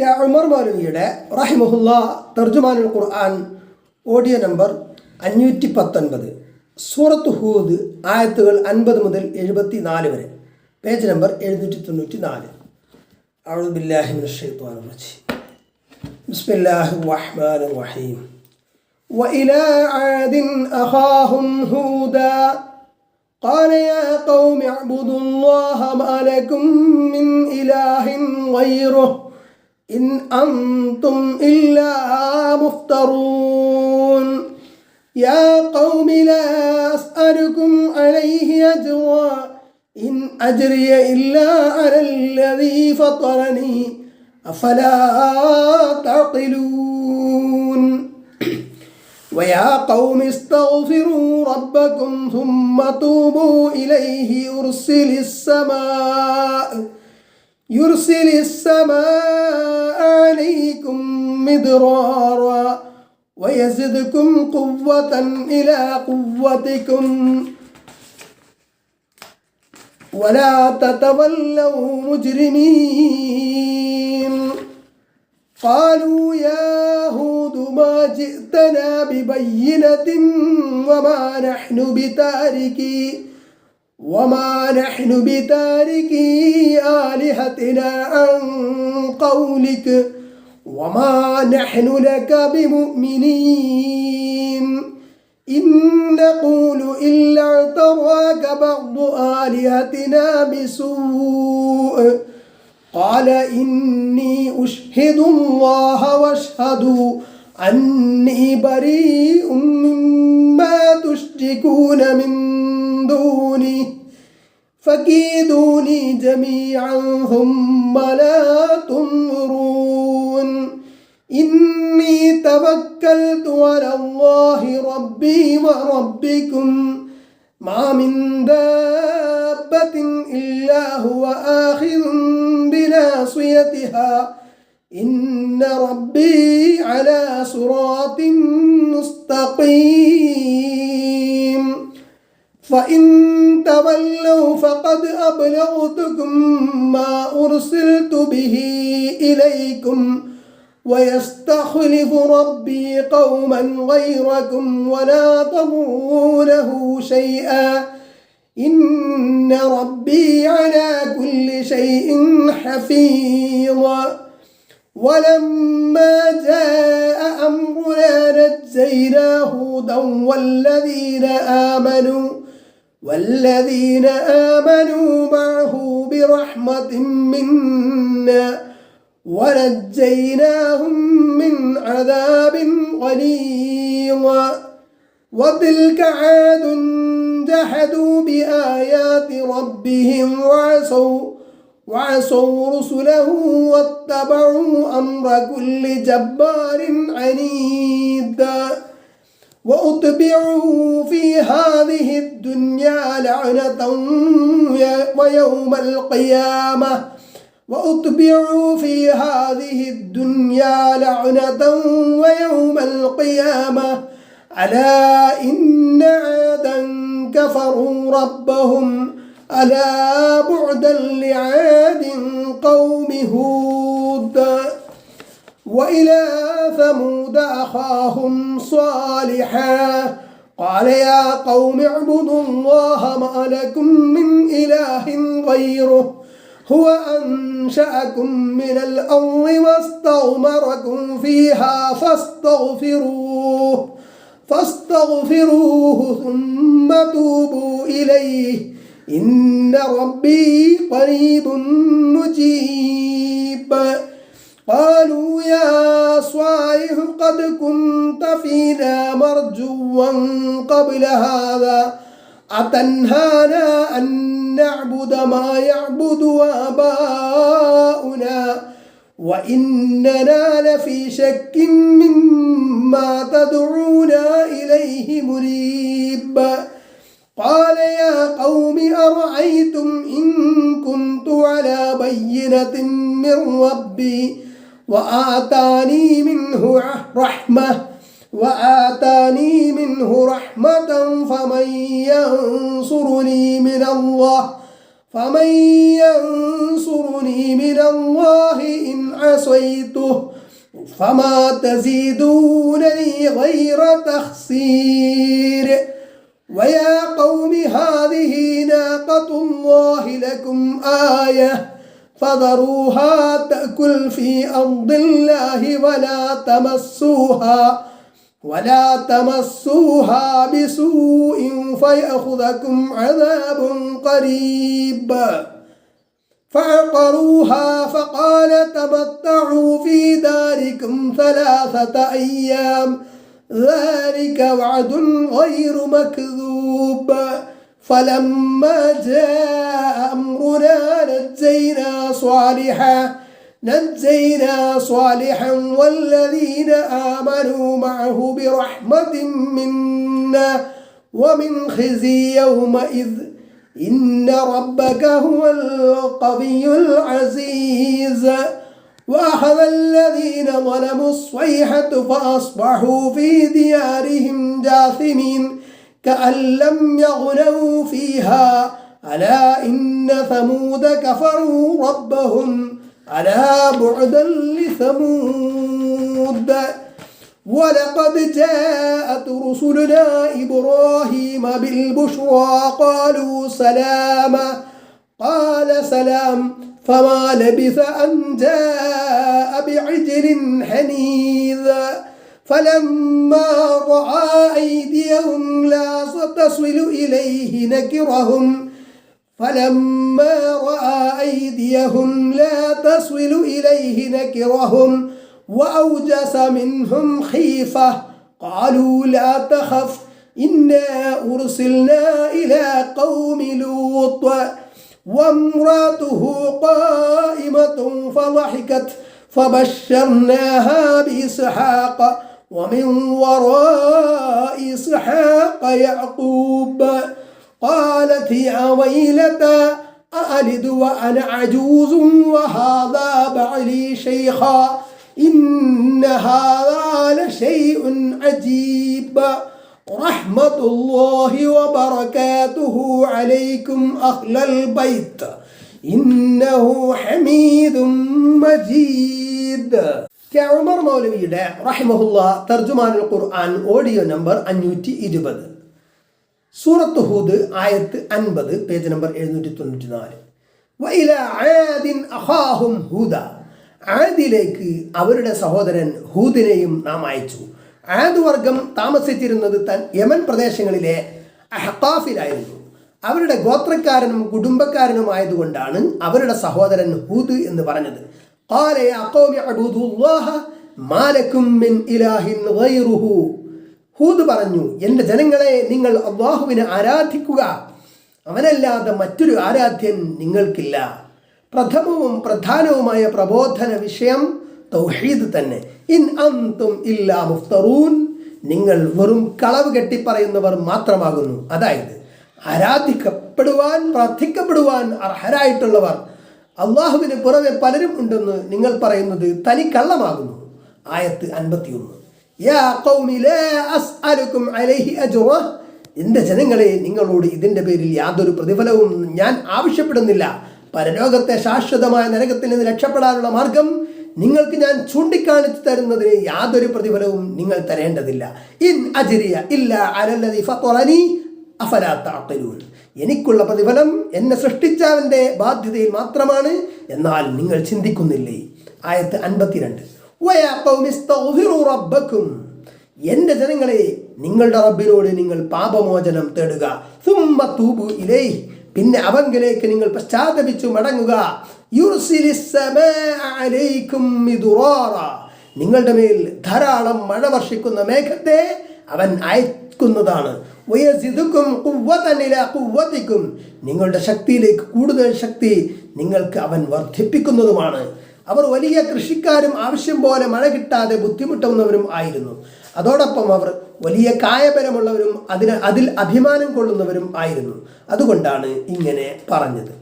K Umar മൗലവിയുടെ റഹിമഹുല്ലാ തർജുമാനുൽ ഖുർആൻ audio number 519, സൂറത്ത് ഹൂദ് ആയത്തുകൾ 50 മുതൽ 74 വരെ, പേജ് നമ്പർ 794. അഊദു ബില്ലാഹി മിനശ് ശൈത്വാനിർ റജീം. ബിസ്മില്ലാഹിർ റഹ്മാനിർ റഹീം. വഇലാ ആദിൻ അഖാഹും ഹൂദാ ഖാല യാ ഖൗമി അഅ്ബുദുല്ലാഹ മാ ലക്കും മിൻ ഇലാഹിൻ ഗൈറുഹു ഇൻ അൻതും ഇല്ലാ മുഫ്തറൂൻ. യാ ഖൗമി ലാ അസ്അലുകും അലൈഹി അജ്റാ ഇൻ അജ്രിയ ഇല്ലാ അലല്ലദീ ഫതറനീ അഫലാ തഅഖിലൂൻ. ويا قوم استغفروا ربكم ثم توبوا إليه يرسل السماء عليكم مدرارا ويزدكم قوة إلى قوتكم ولا تتولوا مجرمين. قالوا يا هود ما جئتنا ببينة وما نحن بتاركي آلهتنا عن قولك وما نحن لك بمؤمنين إن نقول إلا اعتراك بعض آلهتنا بسوء. قال إني أشهد الله واشهدوا أني بريء مما تشركون من دونه فكيدوني جميعا ثم لا تنظرون. إني توكلت على الله ربي وربكم ما من دابة إلا هو آخذ بناصيتها إن ربي على صراط مستقيم. فإن تولوا فقد أبلغتكم ما أرسلت به إليكم ويستخلف ربي قوما غيركم ولا تضرونه شيئا إن ربي على كل شيء حفيظ. ولما جاء أمرنا نجينا هودا والذين آمنوا معه برحمة منا ونجيناهم من عذاب غليظ. وتلك عاد جحدوا بآيات ربهم وعصوا رسله واتبعوا أمر كل جبار عنيد. وأتبعوا في هذه الدنيا لعنة ويوم القيامة ألا إن عادا كفروا ربهم ألا بعدا لعاد قوم هود. وإلى ثمود أخاهم صالحا قال يا قوم اعبدوا الله ما لكم من إله غيره هو أنشأكم من الأرض واستعمركم فيها فاستغفروه ثم توبوا إليه إن ربي قريب مجيب. قالوا يا صالح قد كنت فينا مرجوا قبل هذا أتنهانا أن نعبد ما يعبد آباؤنا وإننا لفي شك مما تدعونا إليه مريب. قال يا قوم أرأيتم إن كنت على بينة من ربي وآتاني منه رحمة فمن ينصرني من الله فمن ينصرني من الله إن عصيته فما تزيدونني غير تخسير ويا قوم هذه ناقة الله لكم آية فذروها تأكل في أرض الله ولا تمسوها بسوء فيأخذكم عذاب قريب فعقروها فقال تمتعوا في داركم 3 أيام ذلك وعد غير مكذوب فلما جاء أمرنا نجينا صالحا والذين آمنوا معه برحمة منا ومن خزي يومئذ إن ربك هو القوي العزيز وأخذ الذين ظلموا الصيحة فأصبحوا في ديارهم جاثمين كأن لم يغنوا فيها ألا إن ثمود كفروا ربهم ألا بعدا لثمود ولقد جاءت رسلنا إبراهيم بالبشرى قالوا سلاما قال سلام فما لبث أن جاء بعجل حنيذ فلما رأى أيديهم لا تصل إليه نكرهم وأوجس منهم خيفة قالوا لا تخف إنا أرسلنا إلى قوم لوط وامرأته قائمة فضحكت فبشرناها بإسحاق ومن وراء إسحاق يعقوب قالت يا ويلتى أألد وأنا عجوز وهذا بعلي شيخا إن هذا لشيء عجيب رحمة الله وبركاته عليكم أهل البيت إنه حميد مجيد. ഉമർ മൗലവിയുടെ റഹിമഹുല്ലാ തർജുമാനുൽ ഖുർആൻ ഓഡിയോ നമ്പർ 520, സൂറത്ത് ഹൂദ് ആയത്ത് 50, പേജ് നമ്പർ 794. വഇല ആദിൻ അഖാഹും ഹൂദ, ആദിലേക്ക് അവരുടെ സഹോദരൻ ഹൂദിനെയും നാം അയച്ചു. ആദ് വർഗം താമസിച്ചിരുന്നത് യമൻ പ്രദേശങ്ങളിലെ അഹ്ഖാഫിലായിരുന്നു. അവരുടെ ഗോത്രക്കാരനും കുടുംബക്കാരനുമായതുകൊണ്ടാണ് അവരുടെ സഹോദരൻ ഹൂദ് എന്ന് പറഞ്ഞത്. ഖാല യാ ഖൗമി അബ്ദുല്ലാഹ മാ ലക്കും മിൻ ഇലാഹിൻ ഗൈറുഹു. ഹൂദ് പറഞ്ഞു, എൻ്റെ ജനങ്ങളെ, നിങ്ങൾ അല്ലാഹുവിനെ ആരാധിക്കുക, അവനല്ലാതെ മറ്റൊരു ആരാധ്യൻ നിങ്ങൾക്കില്ല. പ്രഥമവും പ്രധാനവുമായ പ്രബോധന വിഷയം തൗഹീദ് തന്നെ. ഇൻ അൻതും ഇല്ലാ മുഫ്തറൂൻ, നിങ്ങൾ വെറും കളവ് കെട്ടിപ്പറയുന്നവർ മാത്രമാകുന്നു. അതായത് ആരാധിക്കപ്പെടുവാൻ, പ്രാർത്ഥിക്കപ്പെടുവാൻ അർഹരായിട്ടുള്ളവർ അള്ളാഹുവിന് പുറമെ പലരും ഉണ്ടെന്ന് നിങ്ങൾ പറയുന്നത് തനിക്കള്ളമാകുന്നു. ആയത്ത് 51. യാ ഖൗമി ലാ അസ്അലുകും അലൈഹി അജ്റ, എൻ്റെ ജനങ്ങളെ, നിങ്ങളോട് ഇതിൻ്റെ പേരിൽ യാതൊരു പ്രതിഫലവും ഞാൻ ആവശ്യപ്പെടുന്നില്ല. പരലോകത്തെ ശാശ്വതമായ നരകത്തിൽ നിന്ന് രക്ഷപ്പെടാനുള്ള മാർഗം നിങ്ങൾക്ക് ഞാൻ ചൂണ്ടിക്കാണിച്ചു തരുന്നതിന് യാതൊരു പ്രതിഫലവും നിങ്ങൾ തരേണ്ടതില്ല. ഇൻ അജ്രിയ ഇല്ലാ അലല്ലദി ഫത്തറനി അഫലാ തഅഖിലൂൻ, എനിക്കുള്ള പ്രതിഫലം എന്നെ സൃഷ്ടിച്ചവൻ്റെ ബാധ്യതയിൽ മാത്രമാണ്, എന്നാൽ നിങ്ങൾ ചിന്തിക്കുന്നില്ലേ. ആയത്ത് 52. വയാ ഖൗമി ഇസ്തഗ്ഫിറൂ റബ്ബക്കും, എൻ്റെ ജനങ്ങളെ, നിങ്ങളുടെ റബ്ബിനോട് നിങ്ങൾ പാപമോചനം തേടുക. സുമ്മ തൂബു ഇലൈഹി, പിന്നെ അവങ്കിലേക്ക് നിങ്ങൾ പശ്ചാത്തപിച്ചു മടങ്ങുക. യുർസിലിസ് സമാഅ അലൈക്കും മിദ്റാറ, നിങ്ങളുടെ മേൽ ധാരാളം മഴ വർഷിക്കുന്ന മേഘത്തെ അവൻ അയക്കുന്നതാണ്. വയസിദുക്കും ഖുവ്വതൻ ഇലാ ഖുവ്വതിക്കും, നിങ്ങളുടെ ശക്തിയിലേക്ക് കൂടുതൽ ശക്തി നിങ്ങൾക്ക് അവൻ വർദ്ധിപ്പിക്കുന്നതുമാണ്. അവർ വലിയ കൃഷിക്കാരും ആവശ്യം പോലെ മഴ കിട്ടാതെ ബുദ്ധിമുട്ടുന്നവരും ആയിരുന്നു. അതോടൊപ്പം അവർ വലിയ കായബലമുള്ളവരും അതിൽ അഭിമാനം കൊള്ളുന്നവരും ആയിരുന്നു. അതുകൊണ്ടാണ് ഇങ്ങനെ പറഞ്ഞത്.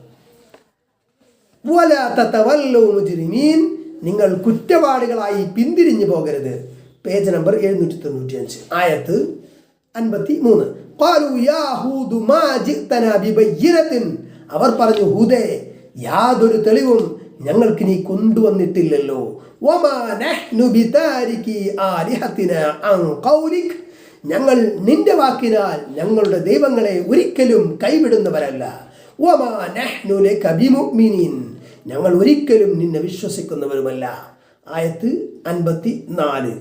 വലാ തതവല്ലൂ മുജ്രിമീൻ, നിങ്ങൾ കുറ്റവാളികളായി പിന്തിരിഞ്ഞു പോകരുത്. പേജ് നമ്പർ 795, ആയത്ത് 53. ഖാലൂ യാ ഹൂദ് മാ ജിഅ്തനാ ബിബയ്യിനത്തിൻ അവർ പറഞ്ഞു, ഹൂദേ, യാതൊരു തെളിവും ഞങ്ങൾക്ക് നീ കൊണ്ടുവന്നിട്ടില്ലല്ലോ. വമാ നഹ്നു ബിതാരികി ആലിഹത്തിനാ അൻ ഖൗലിക്, ഞങ്ങൾ നിന്റെ വാക്കിനാൽ ഞങ്ങളുടെ ദൈവങ്ങളെ ഒരിക്കലും കൈവിടുന്നവരല്ല. വമാ നഹ്നു ലക ബിമുഅ്മിനീൻ, ഞങ്ങൾ ഒരിക്കലും നിന്നെ വിശ്വസിക്കുന്നവരുമല്ല. ആയത്ത് 54.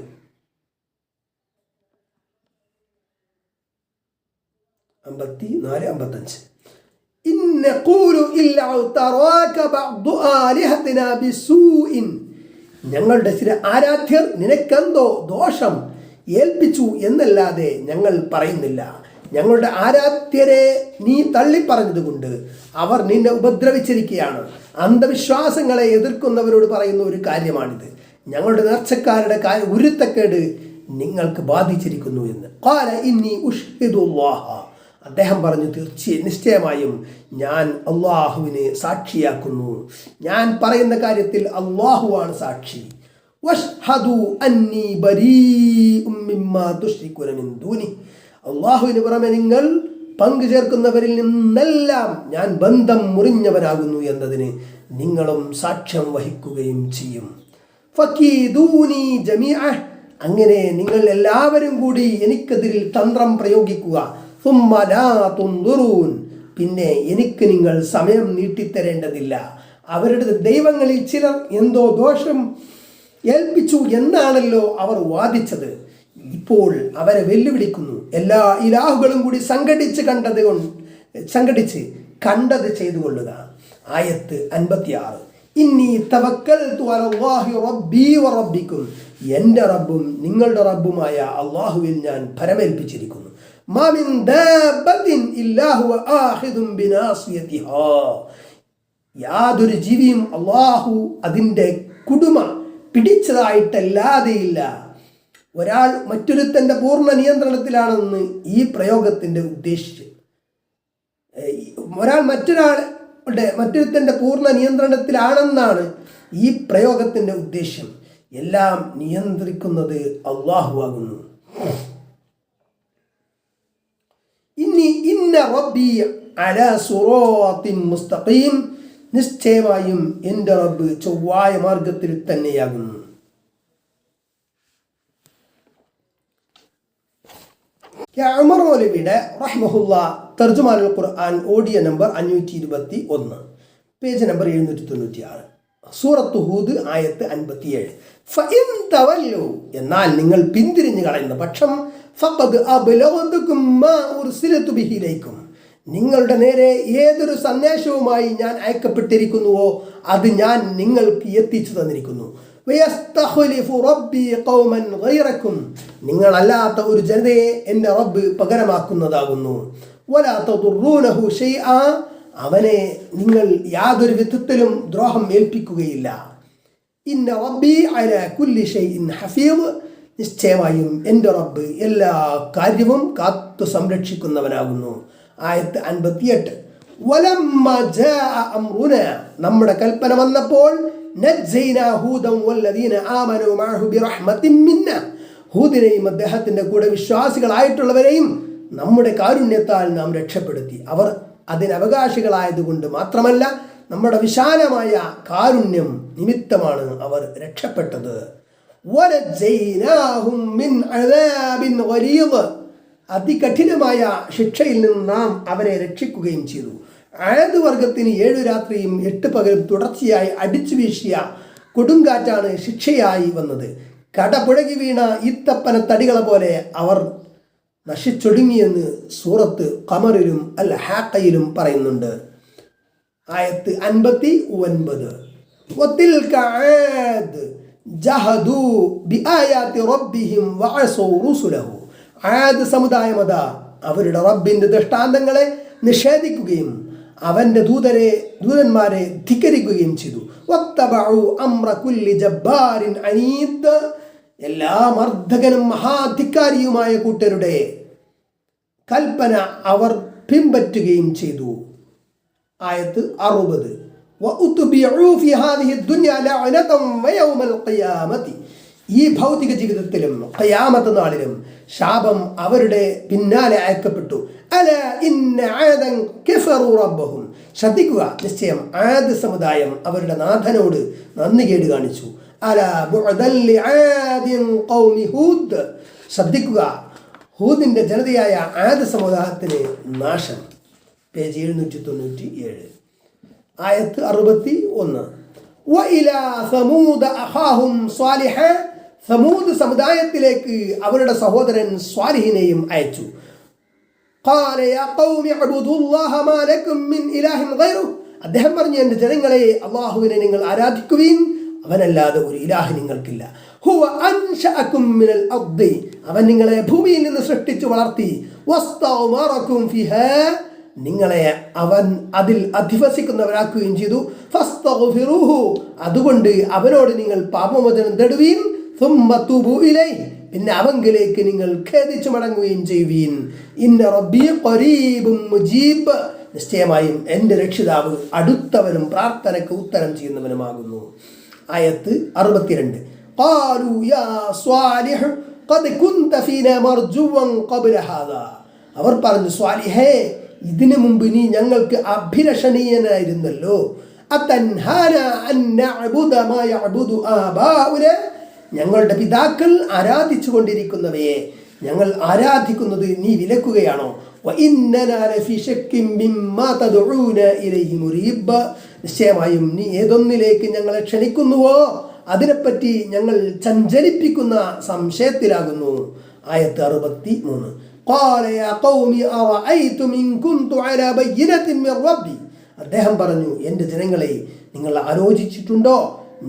ഞങ്ങളുടെ ചില ആരാധ്യർ നിനക്കെന്തോ ദോഷം ഏൽപ്പിച്ചു എന്നല്ലാതെ ഞങ്ങൾ പറയുന്നില്ല. ഞങ്ങളുടെ ആരാധ്യരെ നീ തള്ളിപ്പറഞ്ഞതുകൊണ്ട് അവർ നിന്നെ ഉപദ്രവിച്ചിരിക്കുകയാണ്. അന്ധവിശ്വാസങ്ങളെ എതിർക്കുന്നവരോട് പറയുന്ന ഒരു കാര്യമാണിത്. ഞങ്ങളുടെ നേർച്ചക്കാരുടെ ഉരുത്തക്കേട് നിങ്ങൾക്ക് ബാധിച്ചിരിക്കുന്നു എന്ന്. ഖാല ഇന്നി ഉഷ്ഹിദുല്ലാഹ, അദ്ദേഹം പറഞ്ഞു, നിശ്ചയമായും ഞാൻ അള്ളാഹുവിനെ സാക്ഷിയാക്കുന്നു. ഞാൻ പറയുന്ന കാര്യത്തിൽ അള്ളാഹുവാണ് സാക്ഷി. വഷ്ഹദു അന്നി ബരീഉം മിമ്മാ തുശ്രികൂന മിൻ ദൂനി, അള്ളാഹുവിന് പുറമെ നിങ്ങൾ പങ്കു ചേർക്കുന്നവരിൽ നിന്നെല്ലാം ഞാൻ ബന്ധം മുറിഞ്ഞവനാകുന്നു എന്നതിന് നിങ്ങളും സാക്ഷ്യം വഹിക്കുകയും ചെയ്യും. ഫകീദൂനി ജമീഅ, അങ്ങനെ നിങ്ങൾ എല്ലാവരും കൂടി എനിക്കെതിരിൽ തന്ത്രം പ്രയോഗിക്കുക. സുമ്മ ലാ തുൻദുറൂൻ, പിന്നെ എനിക്ക് നിങ്ങൾ സമയം നീട്ടിത്തരേണ്ടതില്ല. അവരുടെ ദൈവങ്ങളിൽ ചിലർ എന്തോ ദോഷം ഏൽപ്പിച്ചു എന്നാണല്ലോ അവർ വാദിച്ചത്. ഇപ്പോൾ അവരെ വെല്ലുവിളിക്കുന്നു. എല്ലാ ഇലാഹുകളും കൂടി സംഘടിച്ച് കണ്ടത് ചെയ്തു കൊള്ളുക. ആയത്ത് 56. ഇന്നി തവക്കൽതു അലല്ലാഹി റബ്ബി വറബ്ബിക്കും, എൻ്റെ റബ്ബും നിങ്ങളുടെ റബ്ബുമായ അള്ളാഹുവിൽ ഞാൻ ഭരമേൽപ്പിച്ചിരിക്കുന്നു. മാ മിൻ ദാബത്തിൻ ഇല്ലാ ഹുവ ആഖിദുൻ ബിനാസിയതിഹാ, യാതൊരു ജീവിയും അള്ളാഹു അതിൻ്റെ കുടുമ പിടിച്ചതായിട്ടല്ലാതെയില്ല. ഒരാൾ മറ്റൊരുത്തൻ്റെ പൂർണ്ണ നിയന്ത്രണത്തിലാണെന്ന് ഈ പ്രയോഗത്തിൻ്റെ ഉദ്ദേശിച്ച്, ഒരാൾ മറ്റൊരുത്തൻ്റെ പൂർണ്ണ നിയന്ത്രണത്തിലാണെന്നാണ് ഈ പ്രയോഗത്തിൻ്റെ ഉദ്ദേശ്യം. എല്ലാം നിയന്ത്രിക്കുന്നത് അള്ളാഹു ആകുന്നു. ഇന്ന റബ്ബി അലാ സിറാത്തിൻ മുസ്തഖീം, നിശ്ചയമായും എൻ്റെ റബ്ബ് ചൊവ്വായ മാർഗത്തിൽ തന്നെയാകുന്നു. ഉമർ മൗലവിയുടെ റഹ്മഹുല്ലാ തർജുമാനുൽ ഖുർആൻ ഓഡിയോ നമ്പർ 521, പേജ് നമ്പർ 796, സൂറത്ത് ഹൂദ് ആയത്ത് 57. ഫഇൻ തവല്ലു, എന്നാൽ നിങ്ങൾ പിന്തിരിഞ്ഞു കളയുന്ന പക്ഷം, ഫഖദ് അബ്ലഗ്തുകും മാ ഉർസിലതു ബിഹി ഇലൈക്കും, നിങ്ങളുടെ നേരെ ഏതൊരു സന്ദേശവുമായി ഞാൻ അയക്കപ്പെട്ടിരിക്കുന്നുവോ അത് ഞാൻ നിങ്ങൾക്ക് എത്തിച്ചു തന്നിരിക്കുന്നു. വയസ്തഖ്ലിഫു റബ്ബി ഖൗമൻ ഗൈറക്കും, നിങ്ങളല്ലാത്ത ഒരു ജനതയെ എൻ്റെ റബ്ബ് പകരമാക്കുന്നതാകുന്നു. വലാ തദുറൂനഹു ശൈആ, അവനെ നിങ്ങൾ യാതൊരു വിധത്തിലും ദ്രോഹം ഏൽപ്പിക്കുകയില്ല. ഇന്ന റബ്ബി അലാ കുല്ലി ഷൈഇൻ ഹഫീദ്, നിശ്ചയമായും എൻ്റെ റബ്ബ് എല്ലാ കാര്യവും കാത്തു സംരക്ഷിക്കുന്നവനാകുന്നു. ആയത്ത് 58. വലമ്മ ജാഅ അംറുന, നമ്മുടെ കൽപ്പന വന്നപ്പോൾ, നജ്ജൈനാ ഹൂദൻ വല്ലദീന ആമനൂ മഅഹു ബിറഹ്മത്തിൻ മിന്ന, ഹൂദിനെയും അദ്ദേഹത്തിൻ്റെ കൂടെ വിശ്വാസികളായിട്ടുള്ളവരെയും നമ്മുടെ കാരുണ്യത്താൽ നാം രക്ഷപ്പെടുത്തി. അവർ അതിന് അവകാശികളായതുകൊണ്ട് മാത്രമല്ല, നമ്മുടെ വിശാലമായ കാരുണ്യം നിമിത്തമാണ് അവർ രക്ഷപ്പെട്ടത്. വനജ്ജൈനാഹും മിൻ അദാബിൻ ഗലീദ്, അതികഠിനമായ ശിക്ഷയിൽ നിന്ന് നാം അവരെ രക്ഷിക്കുകയും ചെയ്തു. ആദ് വർഗത്തിന് 7 രാത്രിയും 8 പകലും തുടർച്ചയായി അടിച്ചു വീശിയ കൊടുങ്കാറ്റാണ് ശിക്ഷയായി വന്നത്. കടപുഴകി വീണ ഈത്തപ്പന തടികളെ പോലെ അവർ നശിച്ചൊടുങ്ങിയെന്ന് സൂറത്ത് ഖമറിലും അൽ ഹാഖയിലും പറയുന്നുണ്ട്. ആയത്ത് 59. വതിൽക ആദ് ജഹദു ബിആയാതി റബ്ബിഹിം വഅസൂ റുസുലഹു, ആദ് സമുദായമത അവരുടെ റബ്ബിൻ്റെ ദൃഷ്ടാന്തങ്ങളെ നിഷേധിക്കുകയും അവൻ്റെ ദൂതന്മാരെ ധിക്കരിക്കുകയും ചെയ്തു. വത്തബഉ അംറ കുല്ലി ജബ്ബാരിൻ അനീദ്, എല്ലാ മർദ്ദകനും മഹാധിക്കാരിയുമായ കൂട്ടരുടെ കൽപ്പന അവർ പിൻപറ്റുകയും ചെയ്തു. ആയത്ത് 60. വഉത്ബിഉ ഫി ഹാദിഹി ദുനിയ ലഅനതൻ വയൗമൽ ഖിയാമത്തി, ഈ ഭൗതിക ജീവിതത്തിലും ഖിയാമത്ത് നാളിലും ശാപം അവരുടെ പിന്നാലെ അയക്കപ്പെട്ടു. അല ഇന്ന ആദൻ കഫറു റബ്ബഹും, ശ്രദ്ധിക്കുക, നിശ്ചയം ആദ് സമുദായം അവരുടെ നാഥനോട് നന്ദികേട് കാണിച്ചു. അല ബുഅദൻ ലിആദിൻ ഖൗമി ഹൂദ്, ശ്രദ്ധിക്കുക, ഹൂദിന്റെ ജനതയായ ആദ് സമുദായത്തിന് നാശം. പേജ് 797, ആയത്ത് 61. വഇലാ സമൂദ അഖാഹും സ്വാലിഹ, സമൂദ് സമുദായത്തിലേക്ക് അവരുടെ സഹോദരൻ സ്വാലിഹിനെയും അയച്ചു. ഖാല യാ ഖൗമി അബ്ദുല്ലാഹ മാ ലക്കും മിൻ ഇലാഹിൻ ഗൈറുഹു, അദ്ദേഹം പറഞ്ഞു, എൻ്റെ ജനങ്ങളെ, അല്ലാഹുവിനെ നിങ്ങൾ ആരാധിക്കുവിൻ, അവനല്ലാതെ ഒരു ഇലാഹ് നിങ്ങൾക്കില്ല. ഹുവ അൻശഅകും മിനൽ അർദി, അവൻ നിങ്ങളെ ഭൂമിയിൽ നിന്ന് സൃഷ്ടിച്ചു വളർത്തി. വസ്തഅമറകും ഫിഹാ, നിങ്ങളെ അവൻ അതിൽ അധിവസിക്കുന്നവരാക്കുകയും ചെയ്തു. ഫസ്തഗ്ഫിറൂഹു, അതുകൊണ്ട് അവനോട് നിങ്ങൾ പാപമോചനം തേടുവീൻ. സുമ്മ തൂബു ഇലൈഹി, പിന്നെ അവങ്കിലേക്ക് നിങ്ങൾ ഖേദിച്ചു മടങ്ങുകയും ചെയ്യുവീൻ. ഇന്ന റബ്ബി ഖരീബും മുജീബ്, നിശ്ചയമായും എൻ്റെ രക്ഷിതാവ് അടുത്തവനും പ്രാർത്ഥനയ്ക്ക് ഉത്തരം ചെയ്യുന്നവനുമാകുന്നു. ആയത്ത് 62. ഖാലൂ യാ സ്വാലിഹ് ഖദ് കുൻത ഫീനാ മർജുവൻ ഖബ്ല ഹാദാ, അവർ പറഞ്ഞു, സ്വാലിഹേ, ഇതിനു മുമ്പ് നീ ഞങ്ങൾക്ക് അഭിലഷണീയനായിരുന്നല്ലോ. അതൻഹാന അൻ നഅബുദ മാ യഅബുദു ആബാഉനാ, ഞങ്ങളുടെ പിതാക്കൾ ആരാധിച്ചു കൊണ്ടിരിക്കുന്നവയെ ഞങ്ങൾ ആരാധിക്കുന്നത് നീ വിലക്കുകയാണോ? വഇന്നനാ ലഫീ ശക്കിൻ മിമ്മാ തദ്ഊന ഇലൈഹി മുരീബ്, നിശ്ചയമായും നീ ഏതൊന്നിലേക്ക് ഞങ്ങളെ ക്ഷണിക്കുന്നുവോ അതിനെപ്പറ്റി ഞങ്ങൾ ചഞ്ചലിപ്പിക്കുന്ന സംശയത്തിലാകുന്നു. ആയത്ത് 63. ഖാല യാ ഖൗമി അറഅയ്തും ഇൻ കുൻതു അലാ ബയ്യിനത്തിൻ മിർ റബ്ബി, അദ്ദേഹം പറഞ്ഞു, എൻ്റെ ജനങ്ങളെ, നിങ്ങൾ ആലോചിച്ചിട്ടുണ്ടോ,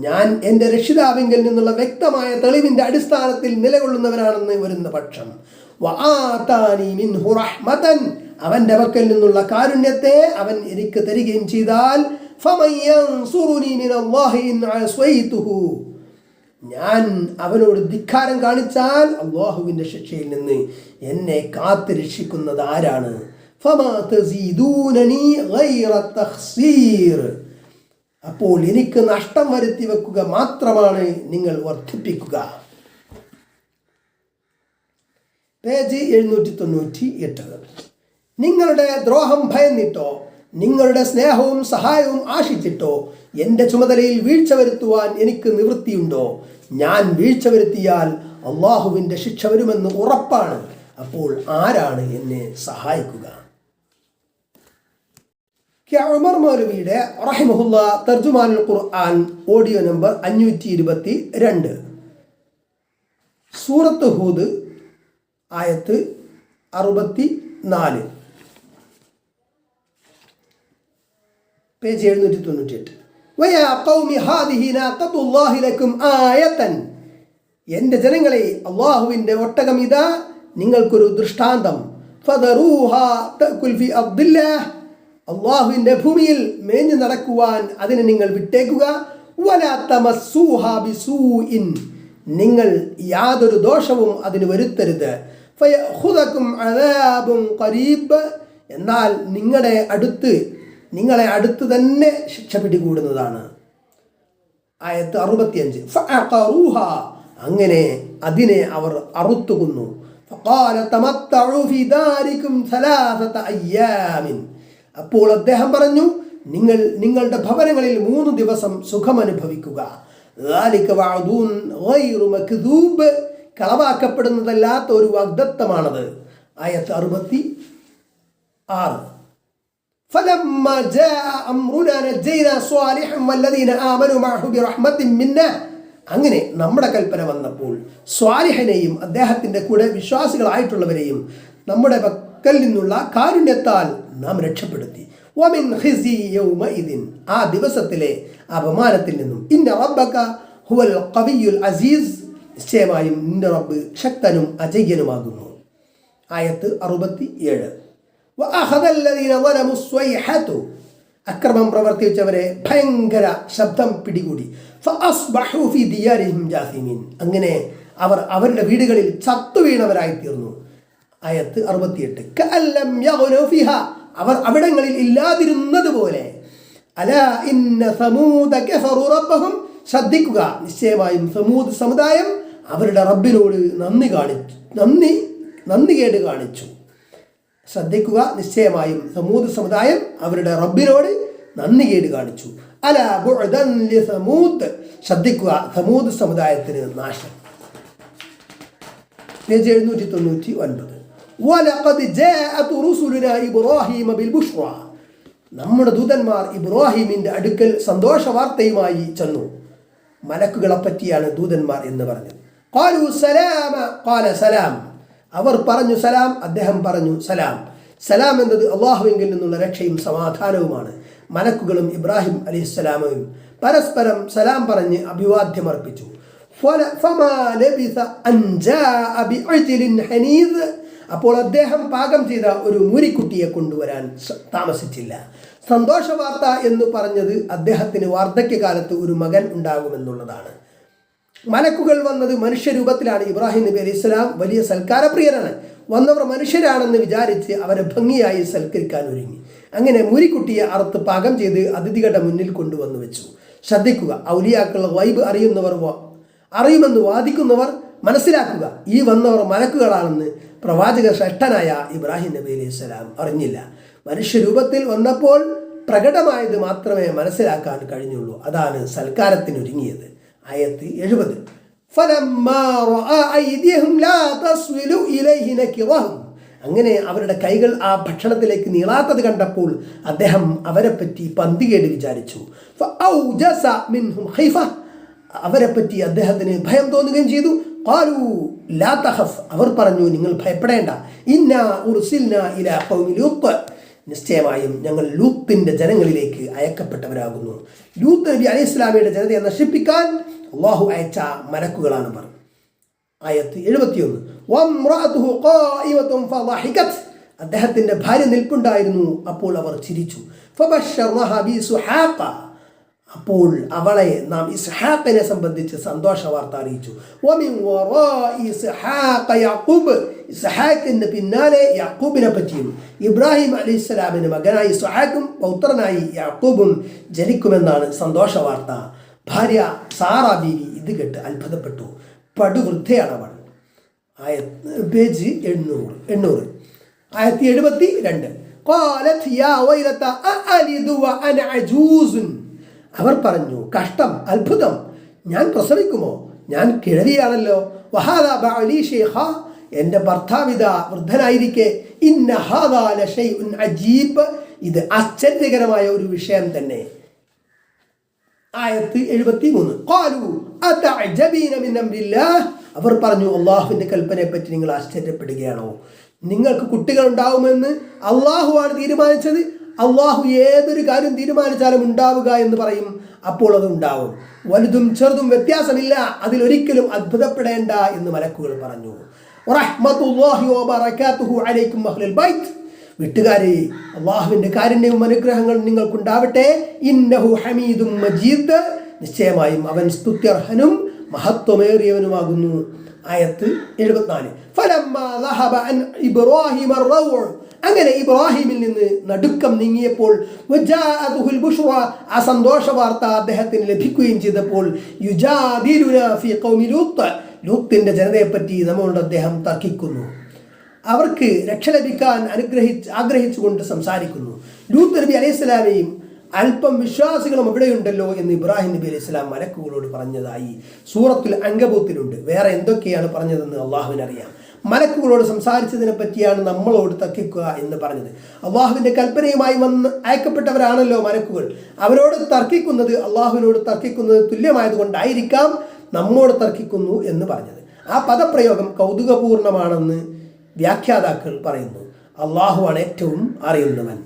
ഞാൻ എൻ്റെ രക്ഷിതാവിങ്കിൽ നിന്നുള്ള വ്യക്തമായ തെളിവിൻ്റെ അടിസ്ഥാനത്തിൽ നിലകൊള്ളുന്നവനാണെന്ന് വരുന്ന പക്ഷം. വആതാനി മിൻഹു റഹ്മതൻ, അവൻ്റെ പക്കൽ നിന്നുള്ള കാരുണ്യത്തെ അവൻ എനിക്ക് തരികയും ചെയ്താൽ, ഫമൻ യൻസുറുനി മിനല്ലാഹി ഇൻ അസ്വൈതുഹു, ഞാൻ അവനോട് ധിക്കാരം കാണിച്ചാൽ അല്ലാഹുവിൻ്റെ ശിക്ഷയിൽ നിന്ന് എന്നെ കാത്ത് രക്ഷിക്കുന്നത് ആരാണ്? ഫമാ തസീദൂനനി ഗൈറ തഖ്സീർ, അപ്പോൾ എനിക്ക് നഷ്ടം വരുത്തി വെക്കുക മാത്രമാണ് നിങ്ങൾ വർദ്ധിപ്പിക്കുക. പേജ് 798. നിങ്ങളുടെ ദ്രോഹം ഭയന്നിട്ടോ നിങ്ങളുടെ സ്നേഹവും സഹായവും ആശിച്ചിട്ടോ എൻ്റെ ചുമതലയിൽ വീഴ്ച വരുത്തുവാൻ എനിക്ക് നിവൃത്തിയുണ്ടോ? ഞാൻ വീഴ്ച വരുത്തിയാൽ അള്ളാഹുവിൻ്റെ ശിക്ഷ വരുമെന്ന് ഉറപ്പാണ്. അപ്പോൾ ആരാണ് എന്നെ സഹായിക്കുക? ഉമർ മൗലവിയുടെ റഹിമഹുല്ലാ തർജുമാനുൽ ഖുർആൻ ഓഡിയോ നമ്പർ 522, സൂറത്ത് ഹൂദ്, ആയത്ത് 64, പേജ് 798. വയാ ഖൗമി ഹാദിഹി നാഖത്തുല്ലാഹി ലക്കും ആയതൻ, എൻ്റെ ജനങ്ങളെ, അല്ലാഹുവിൻ്റെ ഒട്ടകം ഇതാ നിങ്ങൾക്കൊരു ദൃഷ്ടാന്തം. ഫദറൂഹാ തഅകുൽ ഫി അർദില്ലാഹ്, അല്ലാഹുവിൻ്റെ ഭൂമിയിൽ മേഞ്ഞു നടക്കുവാൻ അതിനെ നിങ്ങൾ വിട്ടേക്കുക. വലാ തമസ്സൂഹാ ബിസൂഇൻ, നിങ്ങൾ യാതൊരു ദോഷവും അതിന് വരുത്തരുത്. ഫയഖുദകും അദാബുൻ ഖരീബ്, എന്നാൽ നിങ്ങളെ അടുത്ത് തന്നെ ശിക്ഷ പിടികൂടുന്നതാണ്. ആയത്ത് 65. ഫഅഖറൂഹ, അങ്ങനെ അതിനെ അവർ അറുത്തുകൊന്നു. ഫഖാല തമത്തഉ ഫീ ദാരികും സലാസത അയ്യാമിൻ, അപ്പോൾ അദ്ദേഹം പറഞ്ഞു, നിങ്ങളുടെ ഭവനങ്ങളിൽ 3 ദിവസം സുഖമനുഭവിക്കുക. ദാലിക വഅദുൻ ഗൈറു മക്ദൂബ്, കളവാക്കപ്പെടുന്നതല്ലാത്ത ഒരു വാഗ്ദത്തമാണത്. ആയത്ത് 66. فلما جاء أمرنا نجينا صالحا والذين آمنوا معه برحمة منا, അങ്ങനെ നമ്മുടെ കൽപ്പന വന്നപ്പോൾ സ്വാലിഹിനെയും അദ്ദേഹത്തിൻ്റെ കൂടെ വിശ്വാസികളായിട്ടുള്ളവരെയും നമ്മുടെ പക്കൽ നിന്നുള്ള കാരുണ്യത്താൽ നാം രക്ഷപ്പെടുത്തി. വമിൻ ഖിസി യൗമഇദിൻ, ആ ദിവസത്തിലെ അപമാനത്തിൽ നിന്നും. ഇന്ന റബ്ബക ഹുവൽ ഖവിയ്യുൽ അസീസ്, നിശ്ചയമായും നിന്റെ റബ്ബ് ശക്തനും അജയ്യനുമാകുന്നു. ആയത്ത് 67. അക്രമം പ്രവർത്തിച്ചവരെ ഭയങ്കര ശബ്ദം പിടികൂടി. അങ്ങനെ അവർ അവരുടെ വീടുകളിൽ ചത്തുവീണവരായി തീർന്നു. ആയത്ത് 68. അവർ അവിടങ്ങളിൽ ഇല്ലാതിരുന്നത് പോലെ. അലാ ഇന്ന സമൂദ കഫറു റബ്ബഹും, ശ്രദ്ധിക്കുക, നിശ്ചയമായും സമൂദ് സമുദായം അവരുടെ റബ്ബിനോട് നന്ദികേട് കാണിച്ചു. ശ്രദ്ധിക്കുക, നിശ്ചയമായും സമൂദ് സമുദായം അവരുടെ റബ്ബിനോട് നന്ദികേട് കാണിച്ചു. അല ബുഅദൻ ലി സമൂദ്, ശ്രദ്ധിക്കുക, സമൂദ് സമുദായത്തിന് നാശം. പേജ് 799. വലഖദ് ജാഅത് റുസുലുനാ ഇബ്രാഹീമ ബിൽ ബുശ്റാ, നമ്മുടെ ദൂതന്മാർ ഇബ്രാഹിമിൻ്റെ അടുക്കൽ സന്തോഷ വാർത്തയുമായി ചെന്നു. മലക്കുകളെ പറ്റിയാണ് ദൂതന്മാർ എന്ന് പറഞ്ഞത്. ഖാലു സലാമ ഖാല സലാം, അവർ പറഞ്ഞു സലാം, അദ്ദേഹം പറഞ്ഞു സലാം. സലാം എന്നത് അള്ളാഹുവിങ്കിൽ നിന്നുള്ള രക്ഷയും സമാധാനവുമാണ്. മലക്കുകളും ഇബ്രാഹിം അലൈഹിസ്സലാമും പരസ്പരം സലാം പറഞ്ഞ് അഭിവാദ്യം അർപ്പിച്ചു. അപ്പോൾ അദ്ദേഹം പാകം ചെയ്ത ഒരു മൂരിക്കുട്ടിയെ കൊണ്ടുവരാൻ താമസിച്ചില്ല. സന്തോഷ വാർത്ത എന്ന് പറഞ്ഞത് അദ്ദേഹത്തിന് വാർദ്ധക്യകാലത്ത് ഒരു മകൻ ഉണ്ടാകുമെന്നുള്ളതാണ്. മലക്കുകൾ വന്നത് മനുഷ്യരൂപത്തിലാണ്. ഇബ്രാഹിം നബി അലൈഹി സ്വലാം വലിയ സൽക്കാരപ്രിയരാണ്. വന്നവർ മനുഷ്യരാണെന്ന് വിചാരിച്ച് അവരെ ഭംഗിയായി സൽക്കരിക്കാൻ ഒരുങ്ങി. അങ്ങനെ മൂരിക്കുട്ടിയെ അറുത്ത് പാകം ചെയ്ത് അതിഥികളുടെ മുന്നിൽ കൊണ്ടുവന്നു വെച്ചു. ശ്രദ്ധിക്കുക, ഔലിയാക്കൾ ഗൈബ് അറിയുമെന്ന് വാദിക്കുന്നവർ മനസ്സിലാക്കുക, ഈ വന്നവർ മലക്കുകളാണെന്ന് പ്രവാചക ശ്രേഷ്ഠനായ ഇബ്രാഹിം നബി അലൈഹി സ്വലാം അറിഞ്ഞില്ല. മനുഷ്യരൂപത്തിൽ വന്നപ്പോൾ പ്രകടമായത് മാത്രമേ മനസ്സിലാക്കാൻ കഴിഞ്ഞുള്ളൂ. അതാണ് സൽക്കാരത്തിനൊരുങ്ങിയത്. ആയത്ത് 70. അങ്ങനെ അവരുടെ കൈകൾ ആ ഭക്ഷണത്തിലേക്ക് നീളാത്തത് കണ്ടപ്പോൾ അദ്ദേഹം അവരെപ്പറ്റി പന്തികേട് വിചാരിച്ചു. അവരെപ്പറ്റി അദ്ദേഹത്തിന് ഭയം തോന്നുകയും ചെയ്തു. ഖാലു ലാ തഖഫ്, അവർ പറഞ്ഞു, നിങ്ങൾ ഭയപ്പെടേണ്ട. ഇന്നാ ഉർസിൽനാ ഇലാ ഖൗമി ലൂത്ത്, നിശ്ചയമായും ഞങ്ങൾ ലൂത്തിന്റെ ജനങ്ങളിലേക്ക് അയക്കപ്പെട്ടവരാകുന്നു. ലൂത്ത് നബി അലൈഹി ഇസ്ലാമിയുടെ ജനതയെ നശിപ്പിക്കാൻ അള്ളാഹു അയച്ച മലക്കുകളാണ് അവർ. ആയത്ത് 71. വംറഅതുഹു ഖായിമത്തുൻ ഫളഹികത്, അദ്ദേഹത്തിന്റെ ഭാര്യ നിൽപ്പുണ്ടായിരുന്നു, അപ്പോൾ അവർ ചിരിച്ചു. ഫബശർനാഹ ബിസുഹാഖ, അപ്പോൾ അവളെ നാം ഇസ്ഹാഖിനെ സംബന്ധിച്ച് സന്തോഷ വാർത്ത അറിയിച്ചു. വമിൻ വറാഇ ഇസ്ഹാഖ യാഖൂബ്, ഇസ്ഹാഖിന് പിന്നാലെ യാക്കൂബിനെ പറ്റിയും ഇബ്രാഹിം അലൈഹിസ്സലാമിന് മകനായി ഇസ്ഹാഖും പൗത്രനായി യാക്കൂബും ജനിക്കുമെന്നാണ് സന്തോഷ വാർത്ത. ഭാര്യ സാറ ബീവി ഇത് കേട്ട് അത്ഭുതപ്പെട്ടു. പടുവൃദ്ധയാണ് അവൾ. പേജ് 800. ആയത്തി 72. ഖാലത് യാ വൈലത അഅലിദു വഅന അജൂസുൻ, അവർ പറഞ്ഞു, കഷ്ടം, അത്ഭുതം, ഞാൻ പ്രസവിക്കുമോ? ഞാൻ കിഴവിയാണല്ലോ. വഹാദാ ബഅലി ശൈഖ, എൻ്റെ ഭർത്താവിത വൃദ്ധനായിരിക്കെ. ഇന്ന ഹാദാ ലശൈഉൻ അജീബ്, ഇത് ആശ്ചര്യകരമായ ഒരു വിഷയം തന്നെ. ആയത്ത് 73. ഖാലു അതഅജബീന മിൻ അംരില്ലാഹ്, അവർ പറഞ്ഞു, അള്ളാഹുവിൻ്റെ കൽപ്പനയെ പറ്റി നിങ്ങൾ ആശ്ചര്യപ്പെടുകയാണോ? നിങ്ങൾക്ക് കുട്ടികൾ ഉണ്ടാവുമെന്ന് അള്ളാഹുവാണ് തീരുമാനിച്ചത്. അള്ളാഹു ഏതൊരു കാര്യം തീരുമാനിച്ചാലും ഉണ്ടാവുക എന്ന് പറയും, അപ്പോൾ അത് ഉണ്ടാവും. വലുതും ചെറുതും വ്യത്യാസമില്ല, അതിലൊരിക്കലും അത്ഭുതപ്പെടേണ്ട എന്ന് മലക്കുകൾ പറഞ്ഞു. റഹ്മത്തുല്ലാഹി വബറകാതുഹു അലൈക്കും അഹ്ലൽ ബൈത്ത്, വീട്ടുകാരെ, അള്ളാഹുവിൻ്റെ കാരുണ്യവും അനുഗ്രഹങ്ങളും നിങ്ങൾക്കുണ്ടാവട്ടെ. ഇന്നഹു ഹമീദും മജീദ്, നിശ്ചയമായും അവൻ സ്തുത്യർഹനും മഹത്വമേറിയവനുമാകുന്നു. ആയത്ത് 74. ഫലമ്മാ ദഹബ അൻ ഇബ്രാഹിമ റൗഉ, അങ്ങനെ ഇബ്രാഹിമിൽ നിന്ന് നടുക്കം നീങ്ങിയപ്പോൾ വജാഅതുഹുൽ ബുശ്റ, ആ സന്തോഷ വാർത്ത അദ്ദേഹത്തിന് ലഭിക്കുകയും ചെയ്തപ്പോൾ യുജാദിലുനാ ഫീ ഖൗമി ലൂത്ത്, ലൂത്തിന്റെ ജനതയെപ്പറ്റി നമ്മളോട് അദ്ദേഹം തർക്കിക്കുന്നു. അവർക്ക് രക്ഷ ലഭിക്കാൻ ആഗ്രഹിച്ചുകൊണ്ട് സംസാരിക്കുന്നു. ലൂത്ത് നബി അലൈഹി സ്വലാമയും അല്പം വിശ്വാസികളും ഇവിടെയുണ്ടല്ലോ എന്ന് ഇബ്രാഹിം നബി അലൈഹി സ്വലാം മലക്കുകളോട് പറഞ്ഞതായി സൂറത്തുൽ അങ്കബൂത്തിലുണ്ട്. വേറെ എന്തൊക്കെയാണ് പറഞ്ഞതെന്ന് അള്ളാഹുവിനറിയാം. മലക്കുകളോട് സംസാരിച്ചതിനെ പറ്റിയാണ് നമ്മളോട് തർക്കിക്കുക എന്ന് പറഞ്ഞത്. അള്ളാഹുവിൻ്റെ കൽപ്പനയുമായി വന്ന് അയക്കപ്പെട്ടവരാണല്ലോ മലക്കുകൾ. അവരോട് തർക്കിക്കുന്നത് അള്ളാഹുവിനോട് തർക്കിക്കുന്നത് തുല്യമായതുകൊണ്ടായിരിക്കാം നമ്മോട് തർക്കിക്കുന്നു എന്ന് പറഞ്ഞത്. ആ പദപ്രയോഗം കൗതുകപൂർണമാണെന്ന് വ്യാഖ്യാതാക്കൾ പറയുന്നു. അള്ളാഹുവാണ് ഏറ്റവും അറിയുന്നവൻ.